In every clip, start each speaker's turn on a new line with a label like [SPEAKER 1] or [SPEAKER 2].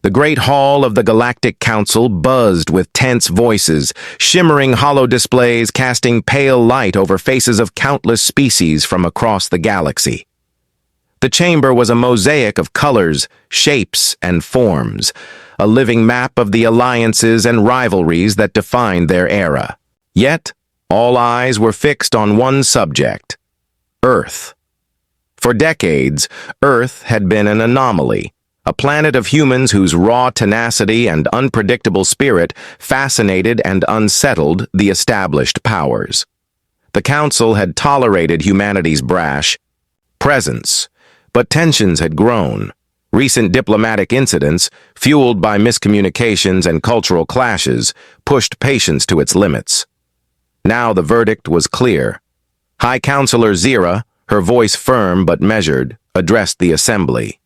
[SPEAKER 1] The great hall of the Galactic Council buzzed with tense voices, shimmering holo displays casting pale light over faces of countless species from across the galaxy. The chamber was a mosaic of colors, shapes, and forms, a living map of the alliances and rivalries that defined their era. Yet, all eyes were fixed on one subject: Earth. For decades, Earth had been an anomaly, a planet of humans whose raw tenacity and unpredictable spirit fascinated and unsettled the established powers. The Council had tolerated humanity's brash presence, but tensions had grown. Recent diplomatic incidents, fueled by miscommunications and cultural clashes, pushed patience to its limits. Now the verdict was clear. High Counselor Zira, her voice firm but measured, addressed the assembly.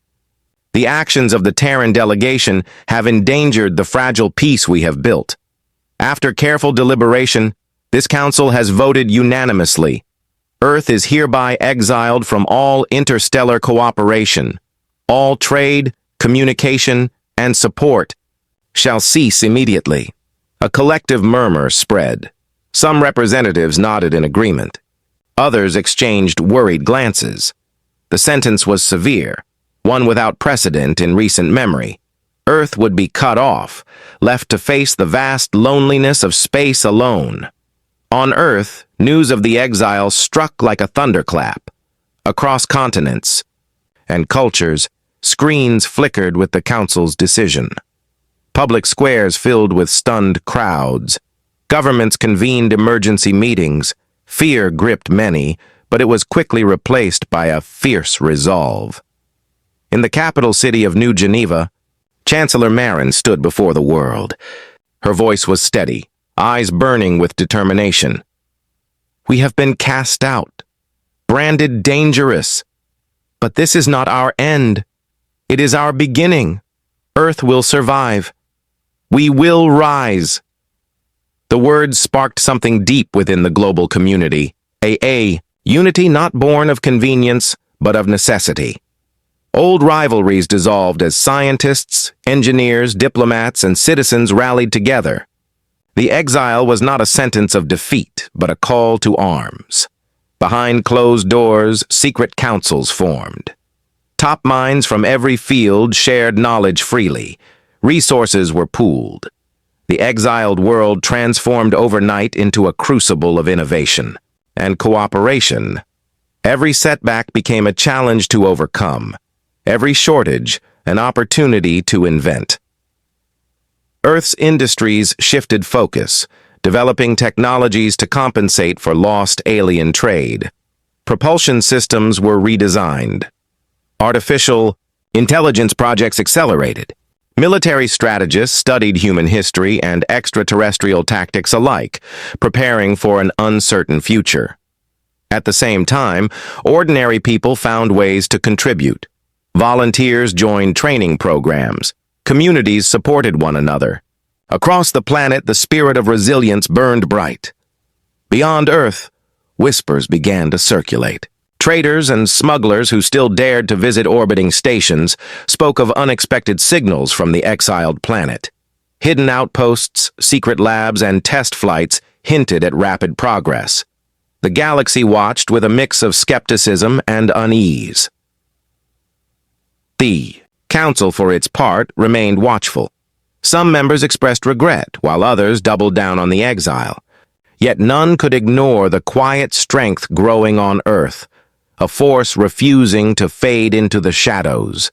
[SPEAKER 1] The actions of the Terran delegation have endangered the fragile peace we have built. After careful deliberation, this council has voted unanimously. Earth is hereby exiled from all interstellar cooperation. All trade, communication, and support shall cease immediately. A collective murmur spread. Some representatives nodded in agreement. Others exchanged worried glances. The sentence was severe, one without precedent in recent memory. Earth would be cut off, left to face the vast loneliness of space alone. On Earth, news of the exile struck like a thunderclap. Across continents and cultures, screens flickered with the Council's decision. Public squares filled with stunned crowds. Governments convened emergency meetings. Fear gripped many, but it was quickly replaced by a fierce resolve. In the capital city of New Geneva, Chancellor Marin stood before the world. Her voice was steady, eyes burning with determination. We have been cast out, branded dangerous. But this is not our end. It is our beginning. Earth will survive. We will rise. The words sparked something deep within the global community. A unity not born of convenience, but of necessity. Old rivalries dissolved as scientists, engineers, diplomats, and citizens rallied together. The exile was not a sentence of defeat, but a call to arms. Behind closed doors, secret councils formed. Top minds from every field shared knowledge freely. Resources were pooled. The exiled world transformed overnight into a crucible of innovation and cooperation. Every setback became a challenge to overcome. Every shortage, an opportunity to invent. Earth's industries shifted focus, developing technologies to compensate for lost alien trade. Propulsion systems were redesigned. Artificial intelligence projects accelerated. Military strategists studied human history and extraterrestrial tactics alike, preparing for an uncertain future. At the same time, ordinary people found ways to contribute. Volunteers joined training programs. Communities supported one another. Across the planet, the spirit of resilience burned bright. Beyond Earth, whispers began to circulate. Traders and smugglers who still dared to visit orbiting stations spoke of unexpected signals from the exiled planet. Hidden outposts, secret labs, and test flights hinted at rapid progress. The galaxy watched with a mix of skepticism and unease. The Council, for its part, remained watchful. Some members expressed regret, while others doubled down on the exile. Yet none could ignore the quiet strength growing on Earth, a force refusing to fade into the shadows.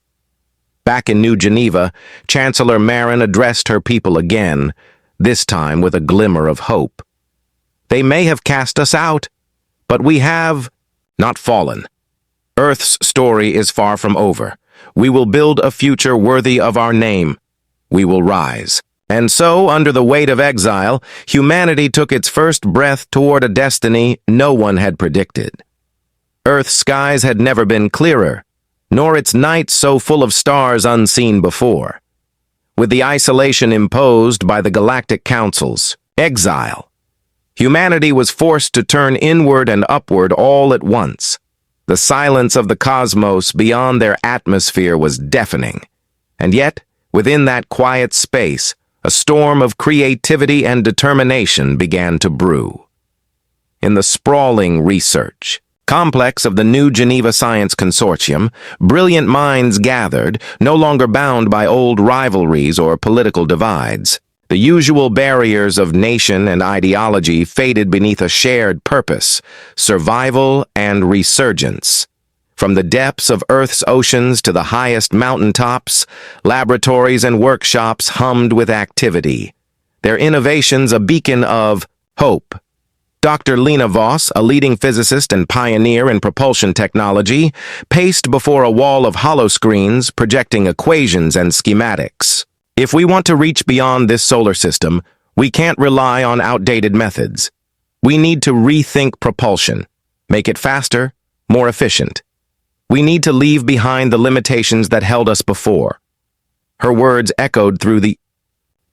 [SPEAKER 1] Back in New Geneva, Chancellor Marin addressed her people again, this time with a glimmer of hope. They may have cast us out, but we have not fallen. Earth's story is far from over. We will build a future worthy of our name. We will rise. And so, under the weight of exile, humanity took its first breath toward a destiny no one had predicted. Earth's skies had never been clearer, nor its nights so full of stars unseen before. With the isolation imposed by the Galactic Council's exile, humanity was forced to turn inward and upward all at once. The silence of the cosmos beyond their atmosphere was deafening, and yet Within that quiet space, a storm of creativity and determination began to brew. In the sprawling research complex of the New Geneva Science Consortium, brilliant minds gathered, no longer bound by old rivalries or political divides. The usual barriers of nation and ideology faded beneath a shared purpose: survival and resurgence. From the depths of Earth's oceans to the highest mountaintops, laboratories and workshops hummed with activity, their innovations a beacon of hope. Dr. Lena Voss, a leading physicist and pioneer in propulsion technology, paced before a wall of holoscreens projecting equations and schematics. If we want to reach beyond this solar system, we can't rely on outdated methods. We need to rethink propulsion, make it faster, more efficient. We need to leave behind the limitations that held us before. Her words echoed through the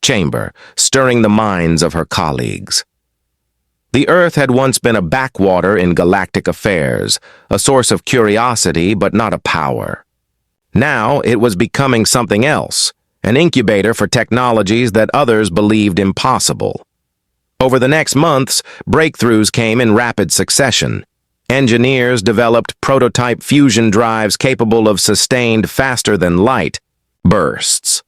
[SPEAKER 1] chamber, stirring the minds of her colleagues. The Earth had once been a backwater in galactic affairs, a source of curiosity but not a power. Now it was becoming something else, an incubator for technologies that others believed impossible. Over the next months, breakthroughs came in rapid succession. Engineers developed prototype fusion drives capable of sustained faster-than-light bursts.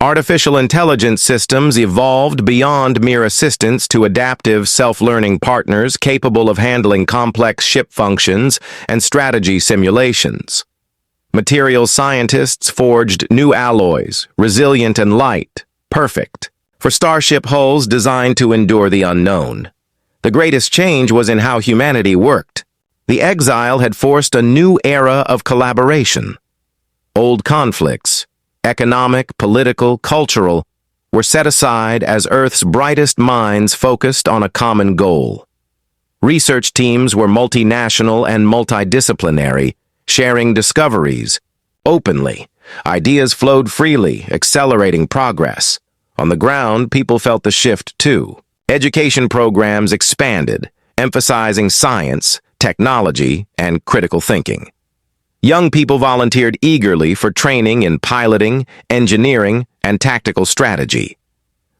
[SPEAKER 1] Artificial intelligence systems evolved beyond mere assistance to adaptive, self-learning partners capable of handling complex ship functions and strategy simulations. Materials scientists forged new alloys, resilient and light, perfect, for starship hulls designed to endure the unknown. The greatest change was in how humanity worked. The Exile had forced a new era of collaboration. Old conflicts, economic, political, cultural, were set aside as Earth's brightest minds focused on a common goal. Research teams were multinational and multidisciplinary, sharing discoveries openly. Ideas flowed freely, accelerating progress. On the ground, people felt the shift too. Education programs expanded, emphasizing science, technology, and critical thinking. Young people volunteered eagerly for training in piloting, engineering, and tactical strategy.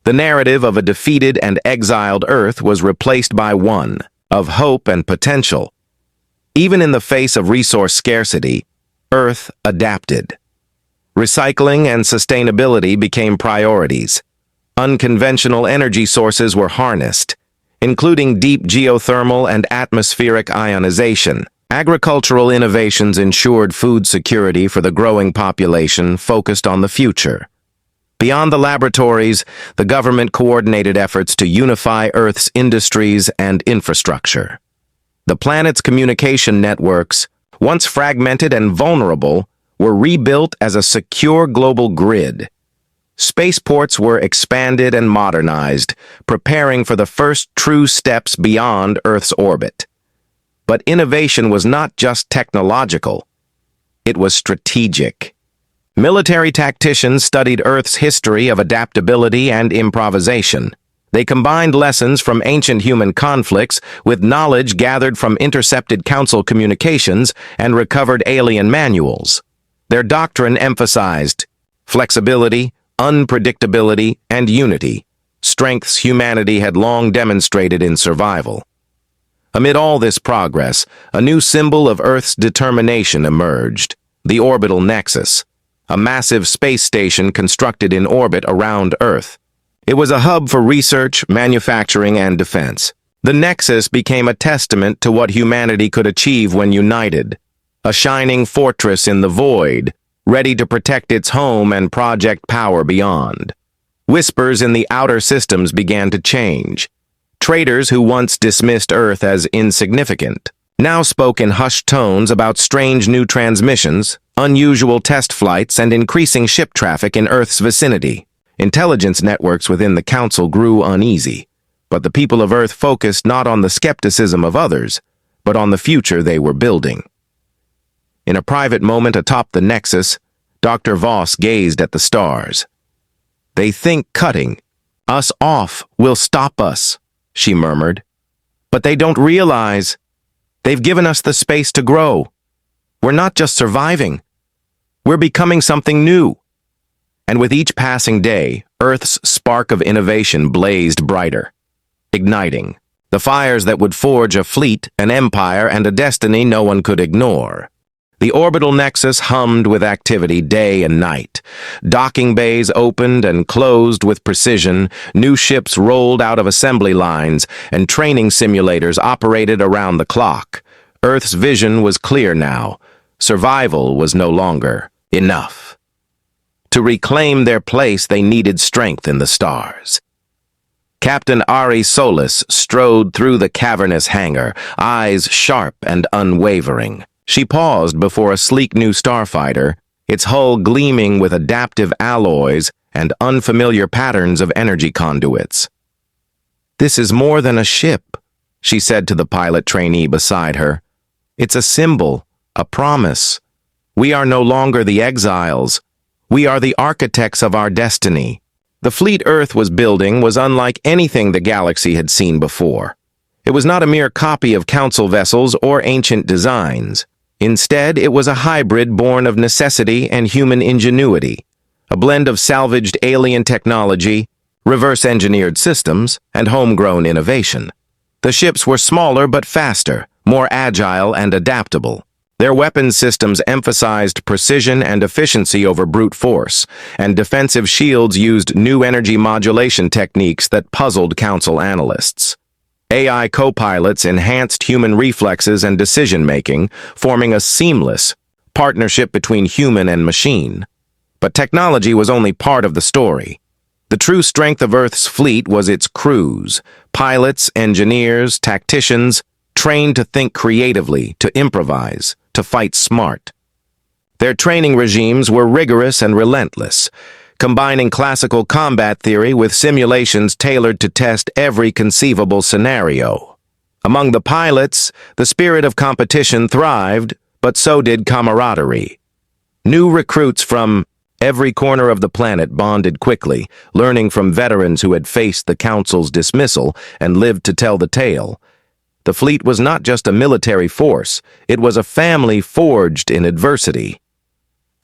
[SPEAKER 1] The narrative of a defeated and exiled Earth was replaced by one of hope and potential. Even in the face of resource scarcity, Earth adapted. Recycling and sustainability became priorities. Unconventional energy sources were harnessed, including deep geothermal and atmospheric ionization. Agricultural innovations ensured food security for the growing population focused on the future. Beyond the laboratories, the government coordinated efforts to unify Earth's industries and infrastructure. The planet's communication networks, once fragmented and vulnerable, were rebuilt as a secure global grid. Spaceports were expanded and modernized, preparing for the first true steps beyond Earth's orbit. But innovation was not just technological. It was strategic. Military tacticians studied Earth's history of adaptability and improvisation. They combined lessons from ancient human conflicts with knowledge gathered from intercepted Council communications and recovered alien manuals. Their doctrine emphasized flexibility, unpredictability, and unity, strengths humanity had long demonstrated in survival. Amid all this progress, a new symbol of Earth's determination emerged: the orbital nexus, a massive space station constructed in orbit around Earth. It was a hub for research, manufacturing, and defense. The nexus became a testament to what humanity could achieve when united, a shining fortress in the void, ready to protect its home and project power beyond. Whispers in the outer systems began to change. Traders who once dismissed Earth as insignificant now spoke in hushed tones about strange new transmissions, unusual test flights, and increasing ship traffic in Earth's vicinity. Intelligence networks within the Council grew uneasy, but the people of Earth focused not on the skepticism of others, but on the future they were building. In a private moment atop the Nexus, Dr. Voss gazed at the stars. "They think cutting us off will stop us," she murmured. "But they don't realize they've given us the space to grow. We're not just surviving. We're becoming something new." And with each passing day, Earth's spark of innovation blazed brighter, igniting the fires that would forge a fleet, an empire, and a destiny no one could ignore. The orbital nexus hummed with activity day and night. Docking bays opened and closed with precision, new ships rolled out of assembly lines, and training simulators operated around the clock. Earth's vision was clear now. Survival was no longer enough. To reclaim their place, they needed strength in the stars. Captain Ari Solis strode through the cavernous hangar, eyes sharp and unwavering. She paused before a sleek new starfighter, its hull gleaming with adaptive alloys and unfamiliar patterns of energy conduits. "This is more than a ship," she said to the pilot trainee beside her. "It's a symbol, a promise. We are no longer the exiles. We are the architects of our destiny." The fleet Earth was building was unlike anything the galaxy had seen before. It was not a mere copy of council vessels or ancient designs. Instead, it was a hybrid born of necessity and human ingenuity, a blend of salvaged alien technology, reverse-engineered systems, and homegrown innovation. The ships were smaller but faster, more agile and adaptable. Their weapons systems emphasized precision and efficiency over brute force, and defensive shields used new energy modulation techniques that puzzled council analysts. AI co-pilots enhanced human reflexes and decision-making, forming a seamless partnership between human and machine. But technology was only part of the story. The true strength of Earth's fleet was its crews, pilots, engineers, tacticians, trained to think creatively, to improvise, to fight smart. Their training regimes were rigorous and relentless, combining classical combat theory with simulations tailored to test every conceivable scenario. Among the pilots, the spirit of competition thrived, but so did camaraderie. New recruits from every corner of the planet bonded quickly, learning from veterans who had faced the Council's dismissal and lived to tell the tale. The fleet was not just a military force, it was a family forged in adversity.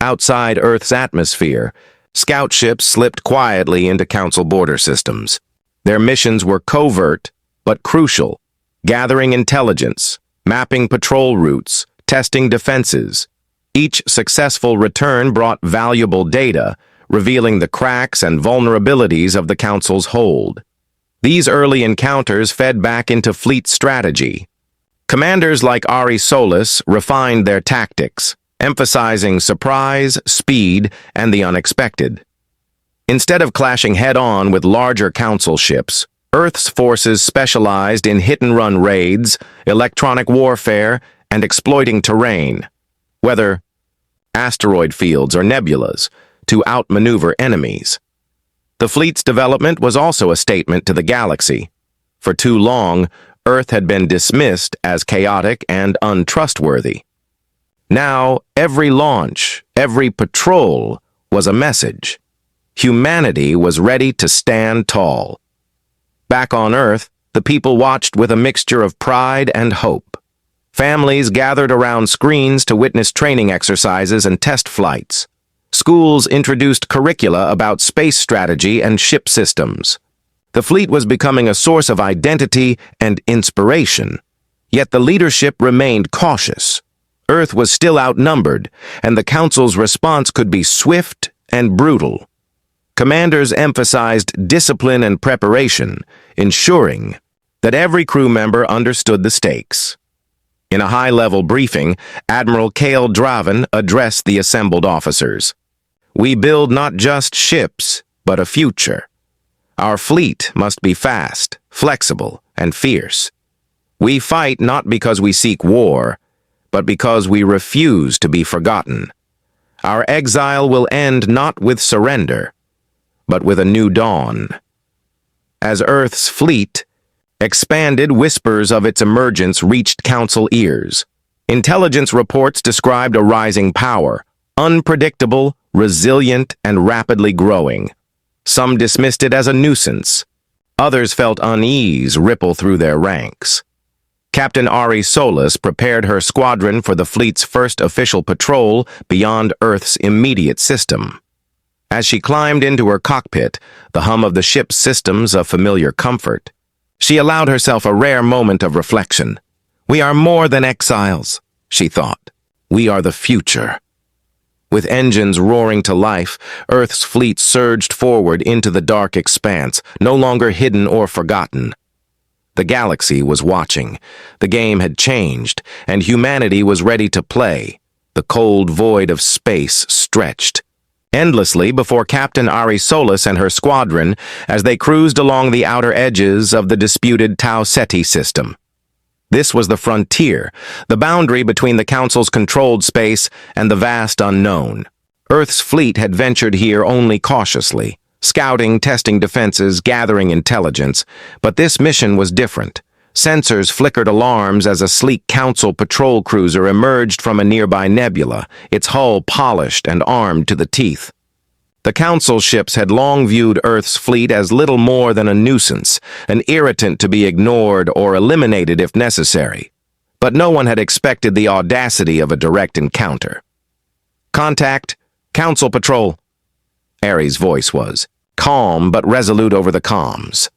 [SPEAKER 1] Outside Earth's atmosphere, scout ships slipped quietly into Council border systems. Their missions were covert, but crucial, gathering intelligence, mapping patrol routes, testing defenses. Each successful return brought valuable data, revealing the cracks and vulnerabilities of the Council's hold. These early encounters fed back into fleet strategy. Commanders like Ari Solis refined their tactics, emphasizing surprise, speed, and the unexpected. Instead of clashing head-on with larger council ships, Earth's forces specialized in hit-and-run raids, electronic warfare, and exploiting terrain, whether asteroid fields or nebulas, to outmaneuver enemies. The fleet's development was also a statement to the galaxy. For too long, Earth had been dismissed as chaotic and untrustworthy. Now, every launch, every patrol was a message. Humanity was ready to stand tall. Back on Earth, the people watched with a mixture of pride and hope. Families gathered around screens to witness training exercises and test flights. Schools introduced curricula about space strategy and ship systems. The fleet was becoming a source of identity and inspiration. Yet the leadership remained cautious. Earth was still outnumbered, and the Council's response could be swift and brutal. Commanders emphasized discipline and preparation, ensuring that every crew member understood the stakes. In a high-level briefing, Admiral Kale Draven addressed the assembled officers. "We build not just ships, but a future. Our fleet must be fast, flexible, and fierce. We fight not because we seek war, but because we refuse to be forgotten. Our exile will end not with surrender, but with a new dawn." As Earth's fleet expanded, whispers of its emergence reached Council ears. Intelligence reports described a rising power, unpredictable, resilient, and rapidly growing. Some dismissed it as a nuisance. Others felt unease ripple through their ranks. Captain Ari Solis prepared her squadron for the fleet's first official patrol beyond Earth's immediate system. As she climbed into her cockpit, the hum of the ship's systems a familiar comfort, she allowed herself a rare moment of reflection. We are more than exiles, she thought. We are the future. With engines roaring to life, Earth's fleet surged forward into the dark expanse, no longer hidden or forgotten. The galaxy was watching. The game had changed, and humanity was ready to play. The cold void of space stretched endlessly before Captain Ari Solis and her squadron as they cruised along the outer edges of the disputed Tau Ceti system. This was the frontier, the boundary between the Council's controlled space and the vast unknown. Earth's fleet had ventured here only cautiously, scouting, testing defenses, gathering intelligence, but this mission was different. Sensors flickered alarms as a sleek Council patrol cruiser emerged from a nearby nebula, its hull polished and armed to the teeth. The Council ships had long viewed Earth's fleet as little more than a nuisance, an irritant to be ignored or eliminated if necessary. But no one had expected the audacity of a direct encounter. "Contact, Council patrol," Ari's voice was, calm but resolute over the comms.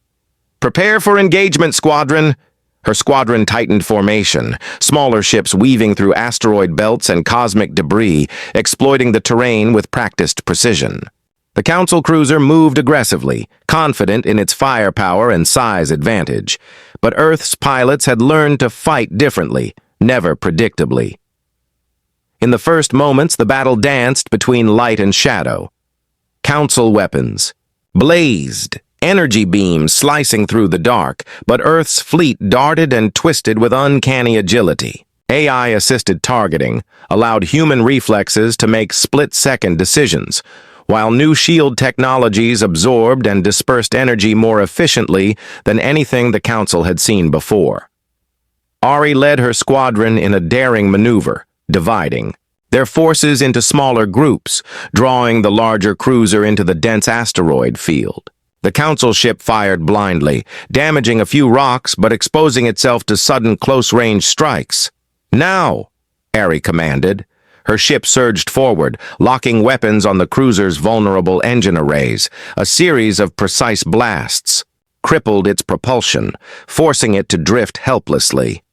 [SPEAKER 1] "Prepare for engagement, squadron." Her squadron tightened formation, smaller ships weaving through asteroid belts and cosmic debris, exploiting the terrain with practiced precision. The Council cruiser moved aggressively, confident in its firepower and size advantage. But Earth's pilots had learned to fight differently, never predictably. In the first moments, the battle danced between light and shadow. Council weapons blazed, energy beams slicing through the dark, but Earth's fleet darted and twisted with uncanny agility. AI-assisted targeting allowed human reflexes to make split-second decisions, while new shield technologies absorbed and dispersed energy more efficiently than anything the Council had seen before. Ari led her squadron in a daring maneuver, dividing their forces into smaller groups, drawing the larger cruiser into the dense asteroid field. The Council ship fired blindly, damaging a few rocks but exposing itself to sudden close-range strikes. "Now!" Ari commanded. Her ship surged forward, locking weapons on the cruiser's vulnerable engine arrays. A series of precise blasts crippled its propulsion, forcing it to drift helplessly.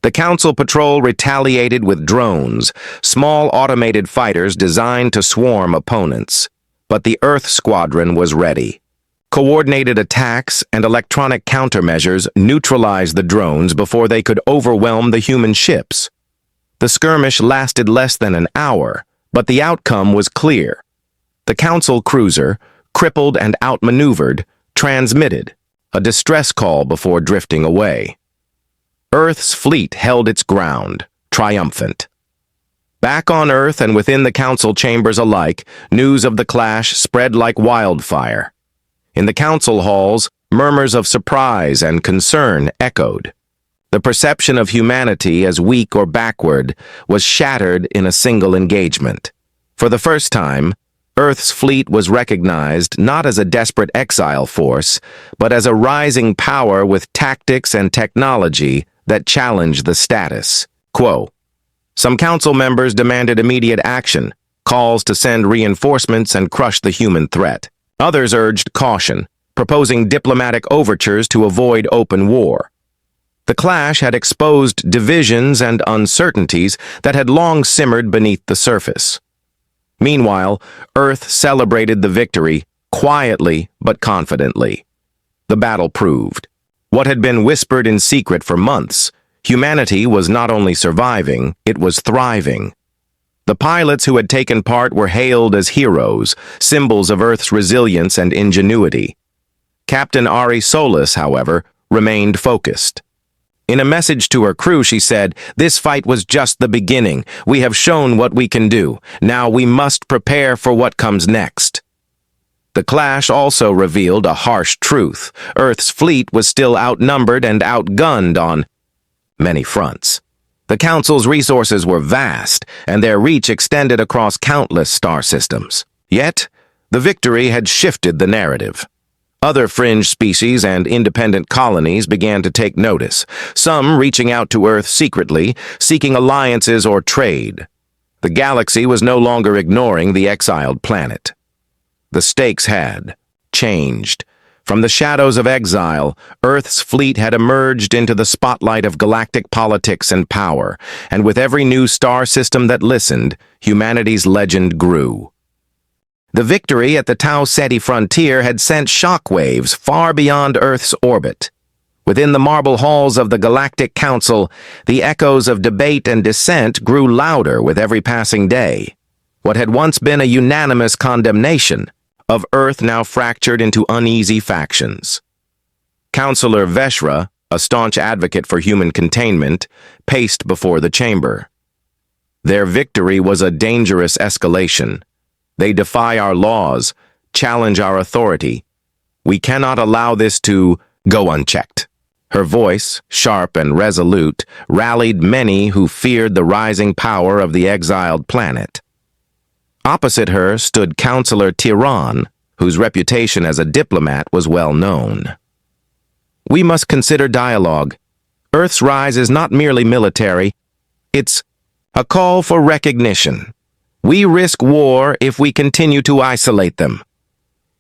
[SPEAKER 1] The Council patrol retaliated with drones, small automated fighters designed to swarm opponents. But the Earth Squadron was ready. Coordinated attacks and electronic countermeasures neutralized the drones before they could overwhelm the human ships. The skirmish lasted less than an hour, but the outcome was clear. The Council cruiser, crippled and outmaneuvered, transmitted a distress call before drifting away. Earth's fleet held its ground, triumphant. Back on Earth and within the Council chambers alike, news of the clash spread like wildfire. In the Council halls, murmurs of surprise and concern echoed. The perception of humanity as weak or backward was shattered in a single engagement. For the first time, Earth's fleet was recognized not as a desperate exile force, but as a rising power with tactics and technology that challenged the status quo. Some Council members demanded immediate action, calls to send reinforcements and crush the human threat. Others urged caution, proposing diplomatic overtures to avoid open war. The clash had exposed divisions and uncertainties that had long simmered beneath the surface. Meanwhile, Earth celebrated the victory, quietly but confidently. The battle proved what had been whispered in secret for months. Humanity was not only surviving, it was thriving. The pilots who had taken part were hailed as heroes, symbols of Earth's resilience and ingenuity. Captain Ari Solis, however, remained focused. In a message to her crew, she said, "This fight was just the beginning. We have shown what we can do. Now we must prepare for what comes next." The clash also revealed a harsh truth. Earth's fleet was still outnumbered and outgunned on many fronts. The Council's resources were vast, and their reach extended across countless star systems. Yet, the victory had shifted the narrative. Other fringe species and independent colonies began to take notice, some reaching out to Earth secretly, seeking alliances or trade. The galaxy was no longer ignoring the exiled planet. The stakes had changed. From the shadows of exile, Earth's fleet had emerged into the spotlight of galactic politics and power, and with every new star system that listened, humanity's legend grew. The victory at the Tau Ceti frontier had sent shockwaves far beyond Earth's orbit. Within the marble halls of the Galactic Council, the echoes of debate and dissent grew louder with every passing day. What had once been a unanimous condemnation of Earth now fractured into uneasy factions. Councillor Veshra, a staunch advocate for human containment, paced before the chamber. Their victory was a dangerous escalation. They defy our laws, challenge our authority. We cannot allow this to go unchecked. Her voice, sharp and resolute, rallied many who feared the rising power of the exiled planet. Opposite her stood Councillor Tiran, whose reputation as a diplomat was well known. We must consider dialogue. Earth's rise is not merely military. It's a call for recognition. We risk war if we continue to isolate them.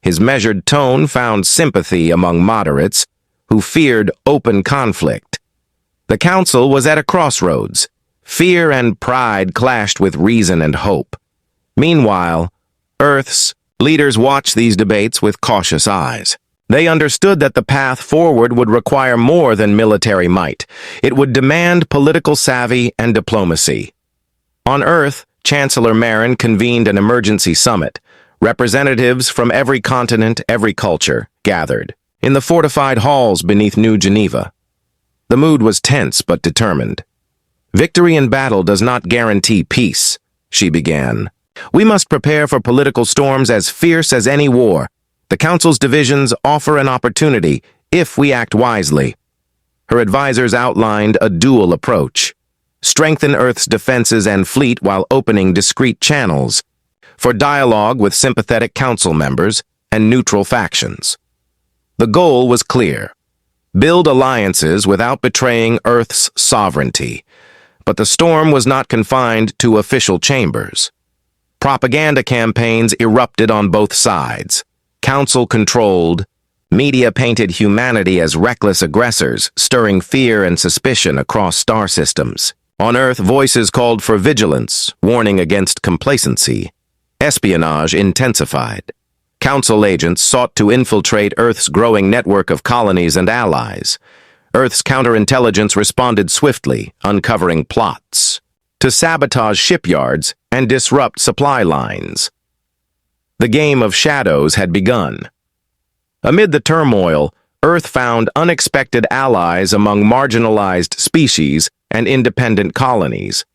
[SPEAKER 1] His measured tone found sympathy among moderates who feared open conflict. The council was at a crossroads. Fear and pride clashed with reason and hope. Meanwhile, Earth's leaders watched these debates with cautious eyes. They understood that the path forward would require more than military might. It would demand political savvy and diplomacy. On Earth, Chancellor Marin convened an emergency summit. Representatives from every continent, every culture, gathered in the fortified halls beneath New Geneva. The mood was tense but determined. Victory in battle does not guarantee peace, she began. We must prepare for political storms as fierce as any war. The Council's divisions offer an opportunity, if we act wisely. Her advisors outlined a dual approach. Strengthen Earth's defenses and fleet while opening discreet channels for dialogue with sympathetic council members and neutral factions. The goal was clear. Build alliances without betraying Earth's sovereignty. But the storm was not confined to official chambers. Propaganda campaigns erupted on both sides. Council-controlled, media painted humanity as reckless aggressors, stirring fear and suspicion across star systems. On Earth, voices called for vigilance, warning against complacency. Espionage intensified. Council agents sought to infiltrate Earth's growing network of colonies and allies. Earth's counterintelligence responded swiftly, uncovering plots to sabotage shipyards and disrupt supply lines. The game of shadows had begun. Amid the turmoil, Earth found unexpected allies among marginalized species and independent colonies.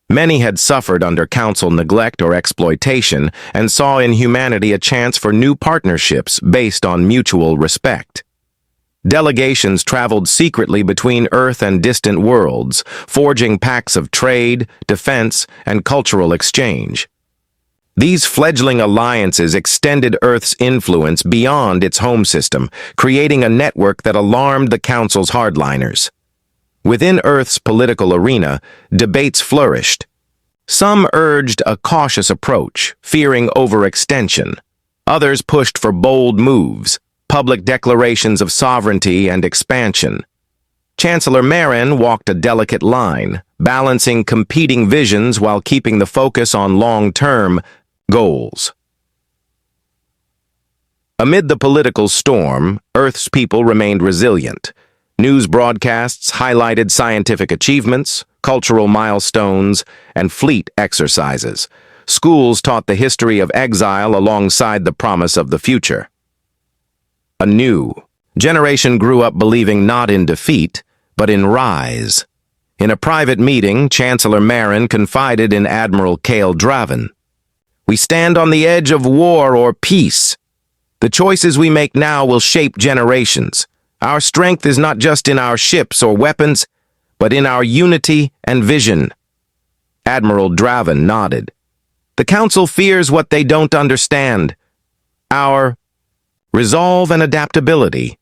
[SPEAKER 1] Many had suffered under Council neglect or exploitation and saw in humanity a chance for new partnerships based on mutual respect. Delegations traveled secretly between Earth and distant worlds, forging pacts of trade, defense, and cultural exchange. These fledgling alliances extended Earth's influence beyond its home system, creating a network that alarmed the Council's hardliners. Within Earth's political arena, debates flourished. Some urged a cautious approach, fearing overextension. Others pushed for bold moves, public declarations of sovereignty and expansion. Chancellor Marin walked a delicate line, balancing competing visions while keeping the focus on long-term goals. Amid the political storm, Earth's people remained resilient. News broadcasts highlighted scientific achievements, cultural milestones, and fleet exercises. Schools taught the history of exile alongside the promise of the future. A new generation grew up believing not in defeat, but in rise. In a private meeting, Chancellor Marin confided in Admiral Kale Draven. We stand on the edge of war or peace. The choices we make now will shape generations. Our strength is not just in our ships or weapons, but in our unity and vision. Admiral Draven nodded. The Council fears what they don't understand. Our resolve and adaptability.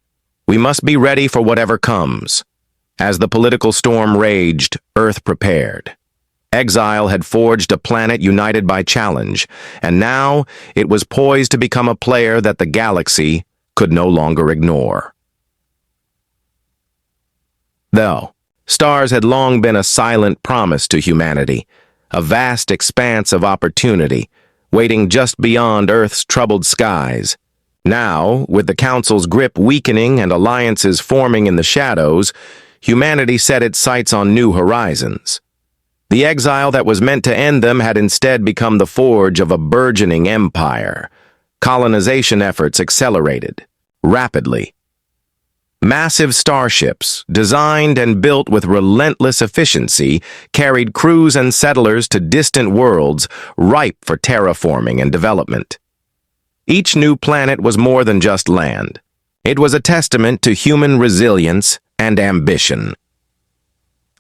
[SPEAKER 1] We must be ready for whatever comes. As the political storm raged, Earth prepared. Exile had forged a planet united by challenge, and now it was poised to become a player that the galaxy could no longer ignore. Though, stars had long been a silent promise to humanity, a vast expanse of opportunity, waiting just beyond Earth's troubled skies. Now, with the Council's grip weakening and alliances forming in the shadows, humanity set its sights on new horizons. The exile that was meant to end them had instead become the forge of a burgeoning empire. Colonization efforts accelerated, rapidly. Massive starships, designed and built with relentless efficiency, carried crews and settlers to distant worlds ripe for terraforming and development. Each new planet was more than just land. It was a testament to human resilience and ambition.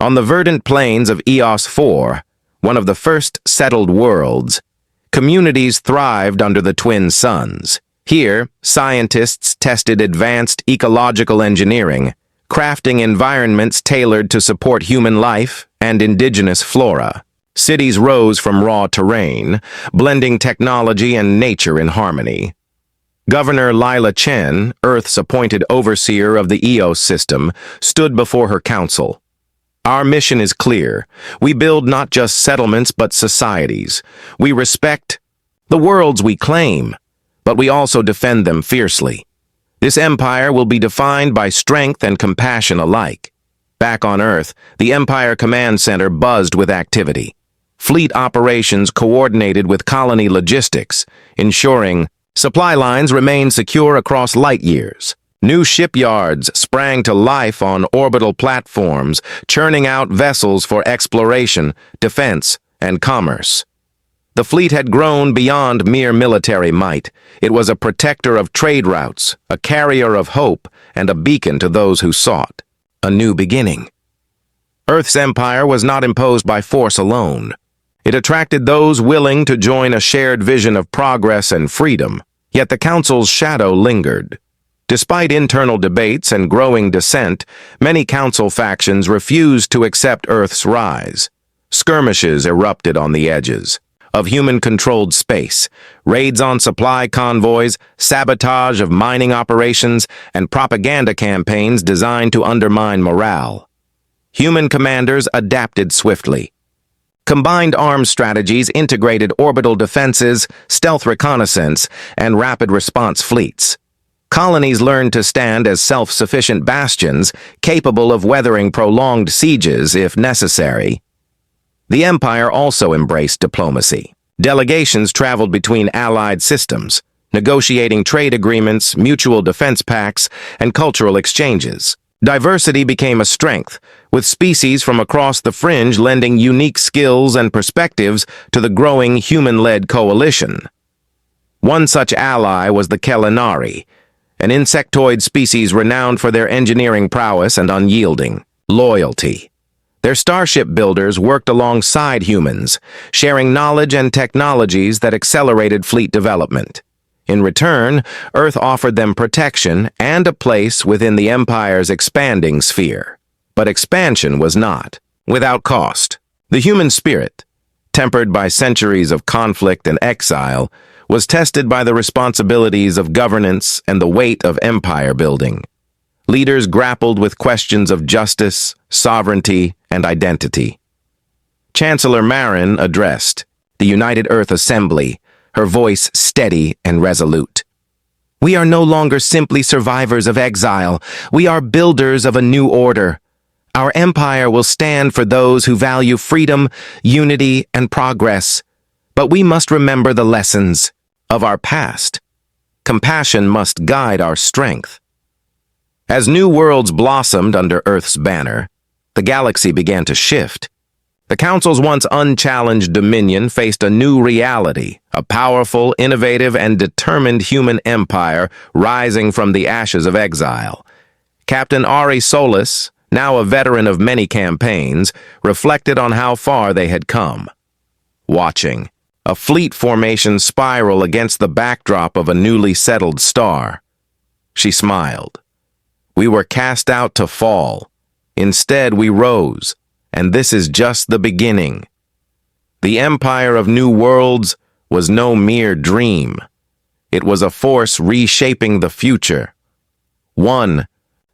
[SPEAKER 1] On the verdant plains of Eos 4, one of the first settled worlds, communities thrived under the twin suns. Here, scientists tested advanced ecological engineering, crafting environments tailored to support human life and indigenous flora. Cities rose from raw terrain, blending technology and nature in harmony. Governor Lila Chen, Earth's appointed overseer of the Eos system, stood before her council. Our mission is clear. We build not just settlements but societies. We respect the worlds we claim, but we also defend them fiercely. This empire will be defined by strength and compassion alike. Back on Earth, the Empire Command Center buzzed with activity. Fleet operations coordinated with colony logistics, ensuring supply lines remain secure across light years. New shipyards sprang to life on orbital platforms, churning out vessels for exploration, defense, and commerce. The fleet had grown beyond mere military might. It was a protector of trade routes, a carrier of hope, and a beacon to those who sought a new beginning. Earth's empire was not imposed by force alone. It attracted those willing to join a shared vision of progress and freedom, yet the Council's shadow lingered. Despite internal debates and growing dissent, many Council factions refused to accept Earth's rise. Skirmishes erupted on the edges of human-controlled space, raids on supply convoys, sabotage of mining operations, and propaganda campaigns designed to undermine morale. Human commanders adapted swiftly. Combined arms strategies integrated orbital defenses, stealth reconnaissance, and rapid response fleets. Colonies learned to stand as self-sufficient bastions, capable of weathering prolonged sieges if necessary. The Empire also embraced diplomacy. Delegations traveled between allied systems, negotiating trade agreements, mutual defense pacts, and cultural exchanges. Diversity became a strength, with species from across the fringe lending unique skills and perspectives to the growing human-led coalition. One such ally was the Kelinari, an insectoid species renowned for their engineering prowess and unyielding loyalty. Their starship builders worked alongside humans, sharing knowledge and technologies that accelerated fleet development. In return, Earth offered them protection and a place within the Empire's expanding sphere. But expansion was not without cost. The human spirit, tempered by centuries of conflict and exile, was tested by the responsibilities of governance and the weight of empire building. Leaders grappled with questions of justice, sovereignty, and identity. Chancellor Marin addressed the United Earth Assembly, her voice steady and resolute. "We are no longer simply survivors of exile. We are builders of a new order. Our empire will stand for those who value freedom, unity, and progress. But we must remember the lessons of our past. Compassion must guide our strength." As new worlds blossomed under Earth's banner, the galaxy began to shift. The Council's once unchallenged dominion faced a new reality, a powerful, innovative, and determined human empire rising from the ashes of exile. Captain Ari Solis, now a veteran of many campaigns, reflected on how far they had come. Watching a fleet formation spiral against the backdrop of a newly settled star, she smiled. "We were cast out to fall. Instead, we rose, and this is just the beginning." The Empire of New Worlds was no mere dream. It was a force reshaping the future, one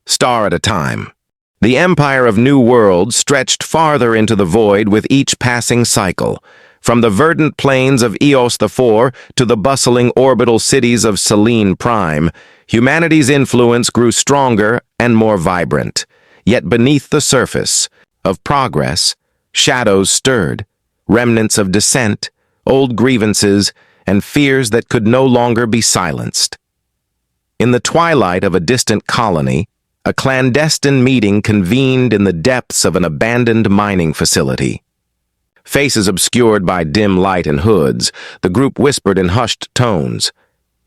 [SPEAKER 1] star at a time. The Empire of New Worlds stretched farther into the void with each passing cycle, from the verdant plains of Eos IV to the bustling orbital cities of Selene Prime. Humanity's influence grew stronger and more vibrant. Yet beneath the surface of progress, shadows stirred, remnants of dissent, old grievances, and fears that could no longer be silenced. In the twilight of a distant colony, a clandestine meeting convened in the depths of an abandoned mining facility. Faces obscured by dim light and hoods, the group whispered in hushed tones.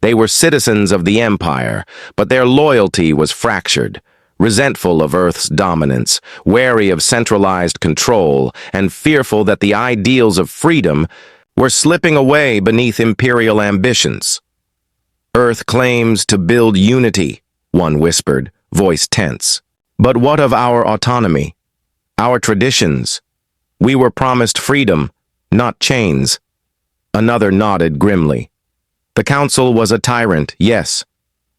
[SPEAKER 1] They were citizens of the Empire, but their loyalty was fractured, resentful of Earth's dominance, wary of centralized control, and fearful that the ideals of freedom were slipping away beneath imperial ambitions. Earth claims to build unity, one whispered, voice tense. But what of our autonomy? Our traditions? We were promised freedom, not chains. Another nodded grimly. The council was a tyrant, yes,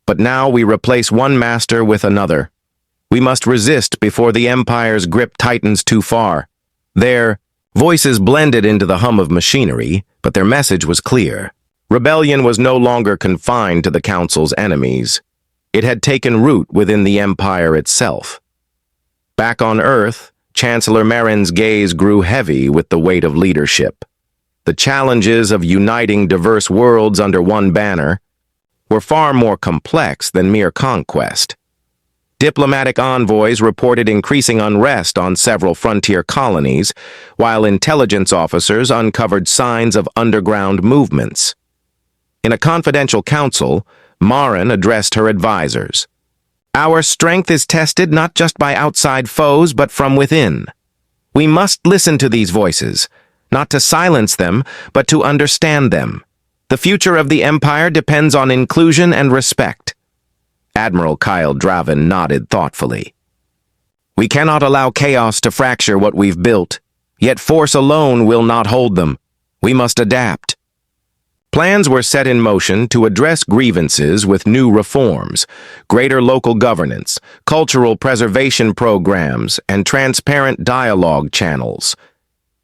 [SPEAKER 1] but now we replace one master with another. We must resist before the Empire's grip tightens too far. Their voices blended into the hum of machinery, but their message was clear. Rebellion was no longer confined to the council's enemies. It had taken root within the Empire itself. Back on Earth, Chancellor Marin's gaze grew heavy with the weight of leadership. The challenges of uniting diverse worlds under one banner were far more complex than mere conquest. Diplomatic envoys reported increasing unrest on several frontier colonies, while intelligence officers uncovered signs of underground movements. In a confidential council, Marin addressed her advisors. Our strength is tested not just by outside foes, but from within. We must listen to these voices, not to silence them, but to understand them. The future of the Empire depends on inclusion and respect. Admiral Kyle Draven nodded thoughtfully. We cannot allow chaos to fracture what we've built, yet force alone will not hold them. We must adapt. Plans were set in motion to address grievances with new reforms, greater local governance, cultural preservation programs, and transparent dialogue channels.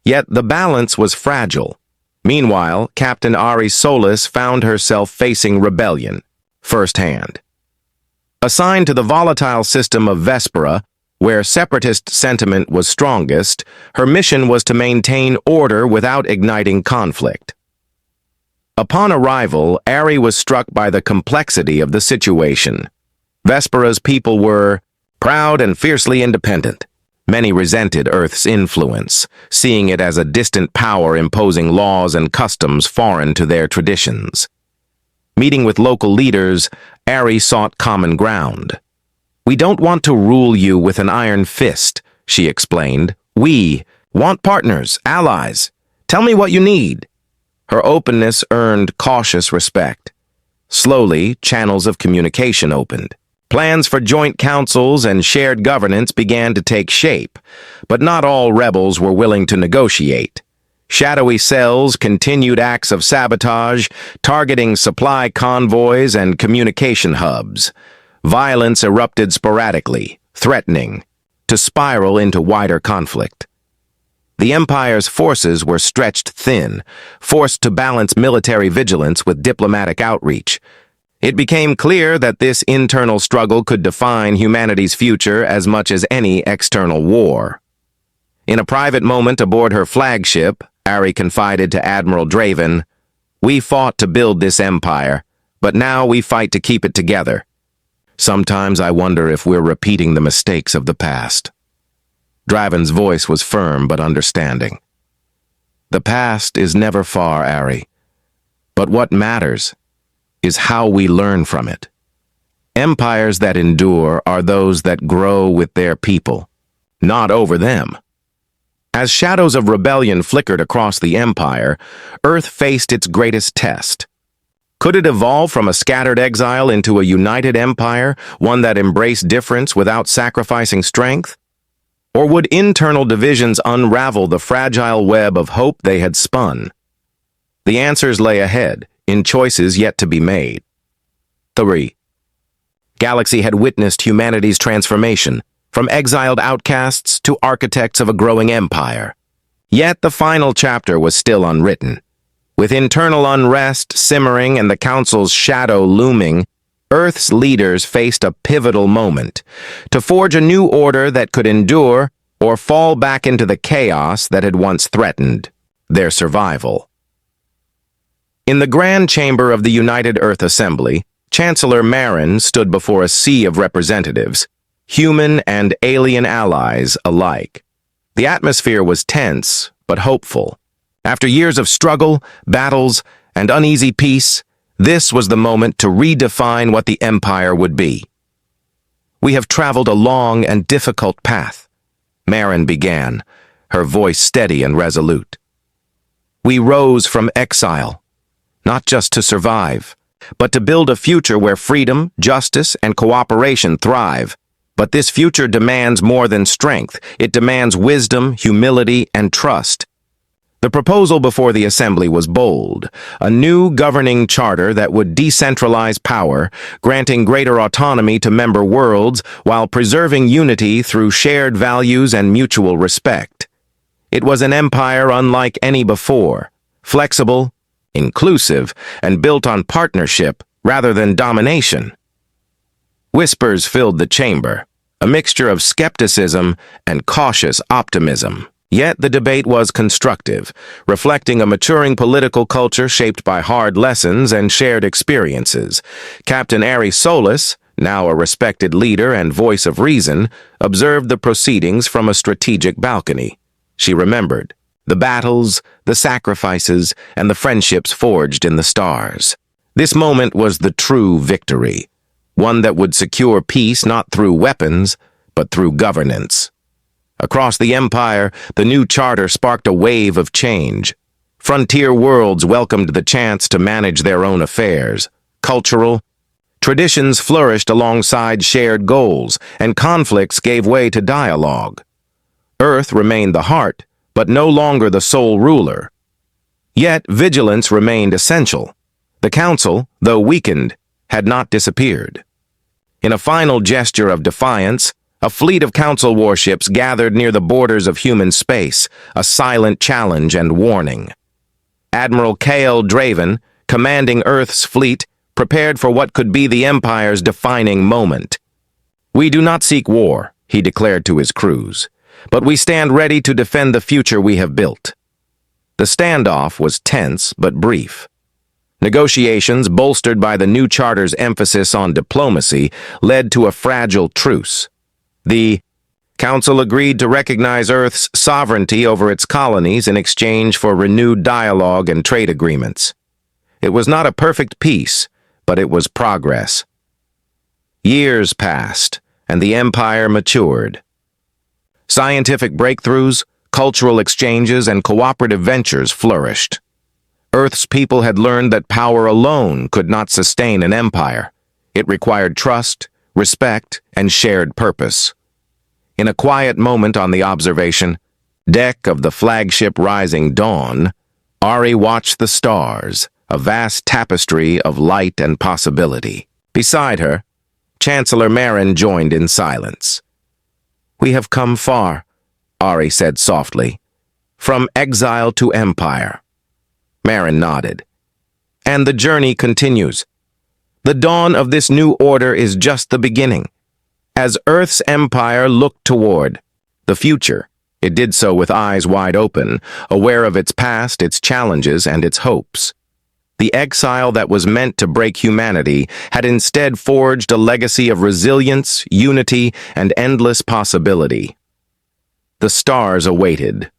[SPEAKER 1] Yet the balance was fragile. Meanwhile, Captain Ari Solis found herself facing rebellion, firsthand. Assigned to the volatile system of Vespera, where separatist sentiment was strongest, her mission was to maintain order without igniting conflict. Upon arrival, Ari was struck by the complexity of the situation. Vespera's people were proud and fiercely independent. Many resented Earth's influence, seeing it as a distant power imposing laws and customs foreign to their traditions. Meeting with local leaders, Ari sought common ground. We don't want to rule you with an iron fist, she explained. We want partners, allies. Tell me what you need. Her openness earned cautious respect. Slowly, channels of communication opened. Plans for joint councils and shared governance began to take shape, but not all rebels were willing to negotiate. Shadowy cells continued acts of sabotage, targeting supply convoys and communication hubs. Violence erupted sporadically, threatening to spiral into wider conflict. The Empire's forces were stretched thin, forced to balance military vigilance with diplomatic outreach. It became clear that this internal struggle could define humanity's future as much as any external war. In a private moment aboard her flagship, Ari confided to Admiral Draven, "We fought to build this empire, but now we fight to keep it together. Sometimes I wonder if we're repeating the mistakes of the past." Draven's voice was firm but understanding. The past is never far, Ari. But what matters is how we learn from it. Empires that endure are those that grow with their people, not over them. As shadows of rebellion flickered across the Empire, Earth faced its greatest test. Could it evolve from a scattered exile into a united empire, one that embraced difference without sacrificing strength? Or would internal divisions unravel the fragile web of hope they had spun? The answers lay ahead, in choices yet to be made. 3. Galaxy had witnessed humanity's transformation, from exiled outcasts to architects of a growing empire. Yet the final chapter was still unwritten. With internal unrest simmering and the Council's shadow looming, Earth's leaders faced a pivotal moment, to forge a new order that could endure or fall back into the chaos that had once threatened their survival. In the Grand Chamber of the United Earth Assembly, Chancellor Marin stood before a sea of representatives, human and alien allies alike. The atmosphere was tense, but hopeful. After years of struggle, battles, and uneasy peace, this was the moment to redefine what the Empire would be. "We have traveled a long and difficult path," Marin began, her voice steady and resolute. "We rose from exile, not just to survive, but to build a future where freedom, justice, and cooperation thrive. But this future demands more than strength. It demands wisdom, humility, and trust." The proposal before the Assembly was bold, a new governing charter that would decentralize power, granting greater autonomy to member worlds while preserving unity through shared values and mutual respect. It was an empire unlike any before, flexible, inclusive, and built on partnership rather than domination. Whispers filled the chamber, a mixture of skepticism and cautious optimism. Yet the debate was constructive, reflecting a maturing political culture shaped by hard lessons and shared experiences. Captain Ari Solis, now a respected leader and voice of reason, observed the proceedings from a strategic balcony. She remembered the battles, the sacrifices, and the friendships forged in the stars. This moment was the true victory, one that would secure peace not through weapons, but through governance. Across the Empire, the new charter sparked a wave of change. Frontier worlds welcomed the chance to manage their own affairs. Cultural traditions flourished alongside shared goals, and conflicts gave way to dialogue. Earth remained the heart, but no longer the sole ruler. Yet vigilance remained essential. The Council, though weakened, had not disappeared. In a final gesture of defiance, a fleet of Council warships gathered near the borders of human space, a silent challenge and warning. Admiral K.L. Draven, commanding Earth's fleet, prepared for what could be the Empire's defining moment. "We do not seek war," he declared to his crews, "but we stand ready to defend the future we have built." The standoff was tense but brief. Negotiations, bolstered by the new charter's emphasis on diplomacy, led to a fragile truce. The Council agreed to recognize Earth's sovereignty over its colonies in exchange for renewed dialogue and trade agreements. It was not a perfect peace, but it was progress. Years passed, and the Empire matured. Scientific breakthroughs, cultural exchanges, and cooperative ventures flourished. Earth's people had learned that power alone could not sustain an empire. It required trust, respect, and shared purpose. In a quiet moment on the observation deck of the flagship Rising Dawn, Ari watched the stars, a vast tapestry of light and possibility. Beside her, Chancellor Marin joined in silence. "We have come far," Ari said softly, "from exile to empire." Marin nodded. "And the journey continues. The dawn of this new order is just the beginning. As Earth's empire looked toward the future, it did so with eyes wide open, aware of its past, its challenges, and its hopes. The exile that was meant to break humanity had instead forged a legacy of resilience, unity, and endless possibility. The stars awaited,